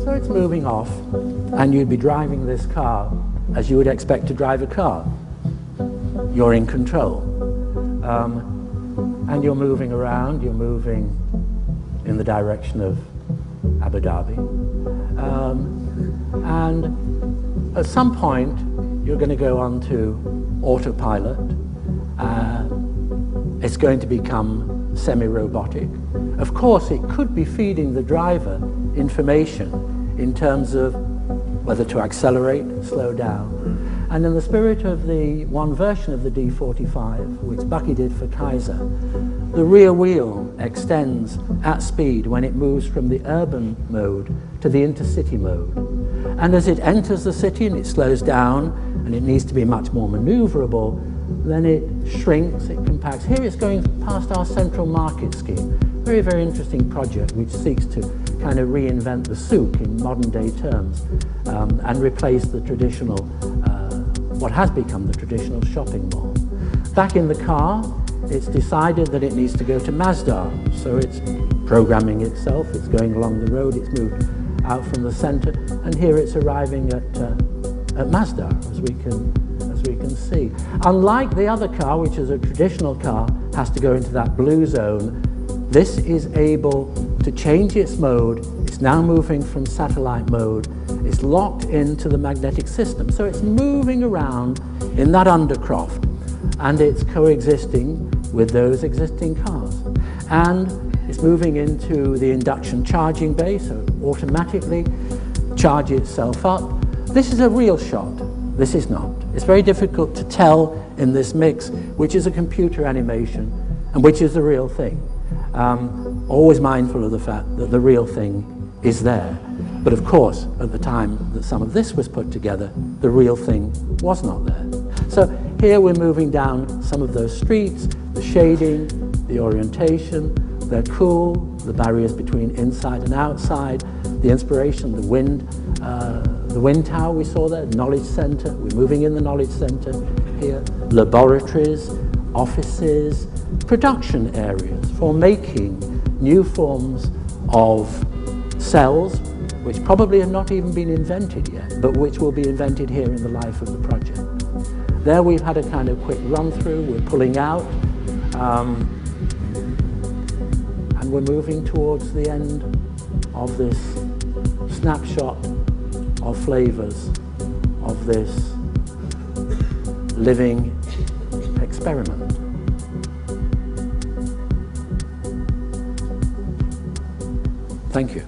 So it's moving off, and you'd be driving this car as you would expect to drive a car. You're in control. And you're moving around, you're moving in the direction of Abu Dhabi. And at some point, you're going to go on to autopilot. It's going to become semi-robotic. Of course, it could be feeding the driver information in terms of whether to accelerate, slow down. And in the spirit of the one version of the D45, which Bucky did for Kaiser, the rear wheel extends at speed when it moves from the urban mode to the intercity mode. And as it enters the city and it slows down and it needs to be much more maneuverable, then it shrinks, it compacts. Here it's going past our central market scheme. Very, very interesting project which seeks to kind of reinvent the souk in modern day terms and replace the traditional, what has become the traditional shopping mall. Back in the car, it's decided that it needs to go to Masdar, so it's programming itself, it's going along the road, it's moved out from the center, and here it's arriving at Masdar, as we can see. Unlike the other car, which is a traditional car, has to go into that blue zone, this is able to change its mode. It's now moving from satellite mode. It's locked into the magnetic system. So it's moving around in that undercroft, and it's coexisting with those existing cars. And it's moving into the induction charging bay, so automatically charge itself up. This is a real shot. This is not. It's very difficult to tell in this mix which is a computer animation and which is the real thing. Always mindful of the fact that the real thing is there. But of course, at the time that some of this was put together, the real thing was not there. So here we're moving down some of those streets, the shading, the orientation, they're cool, the barriers between inside and outside, the inspiration, the wind tower we saw there, knowledge center, we're moving in the knowledge center here, laboratories, offices, production areas for making new forms of cells, which probably have not even been invented yet, but which will be invented here in the life of the project. There we've had a kind of quick run through, we're pulling out, and we're moving towards the end of this snapshot of flavors of this living experiment. Thank you.